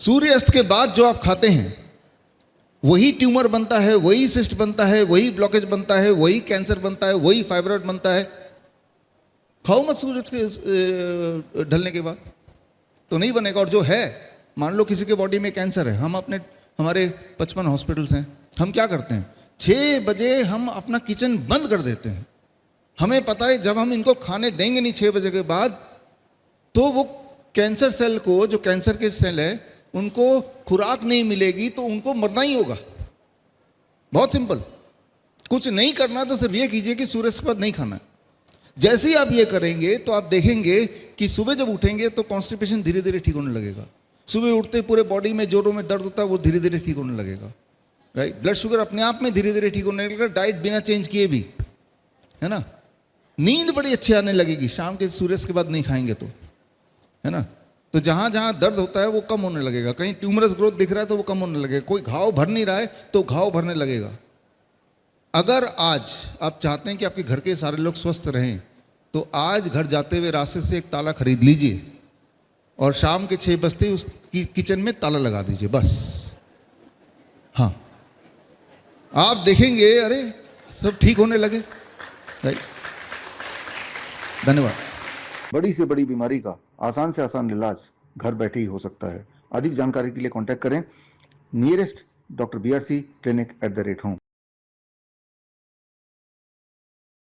सूर्यास्त के बाद जो आप खाते हैं वही ट्यूमर बनता है, वही सिस्ट बनता है, वही ब्लॉकेज बनता है, वही कैंसर बनता है, वही फाइब्रॉइड बनता है। खाओ मत सूरज के ढलने के बाद, तो नहीं बनेगा। और जो है, मान लो किसी के बॉडी में कैंसर है, हमारे 55 हॉस्पिटल्स हैं, हम क्या करते हैं 6 बजे हम अपना किचन बंद कर देते हैं। हमें पता है जब हम इनको खाने देंगे नहीं 6 बजे के बाद, तो वो कैंसर सेल को, जो कैंसर के सेल है, उनको खुराक नहीं मिलेगी तो उनको मरना ही होगा। बहुत सिंपल, कुछ नहीं करना तो सिर्फ ये कीजिए कि सूर्य के बाद नहीं खाना। जैसे ही आप ये करेंगे तो आप देखेंगे कि सुबह जब उठेंगे तो कॉन्स्टिपेशन धीरे धीरे ठीक होने लगेगा। सुबह उठते पूरे बॉडी में जोड़ों में दर्द होता है, वो धीरे धीरे ठीक होने लगेगा। राइट, ब्लड शुगर अपने आप में धीरे धीरे ठीक होने लगेगा, डाइट बिना चेंज किए भी, है ना। नींद बड़ी अच्छी आने लगेगी शाम के सूर्य के बाद नहीं खाएंगे तो, है ना। तो जहां जहां दर्द होता है वो कम होने लगेगा, कहीं ट्यूमरस ग्रोथ दिख रहा है तो वो कम होने लगेगा, कोई घाव भर नहीं रहा है तो घाव भरने लगेगा। अगर आज आप चाहते हैं कि आपके घर के सारे लोग स्वस्थ रहें, तो आज घर जाते हुए रास्ते से एक ताला खरीद लीजिए और शाम के 6 बजते उस किचन में ताला लगा दीजिए, बस। हाँ, आप देखेंगे अरे सब ठीक होने लगे। राइट, धन्यवाद। बड़ी से बड़ी बीमारी का आसान से आसान इलाज घर बैठे ही हो सकता है। अधिक जानकारी के लिए कांटेक्ट करें nearest doctor BRC clinic @home।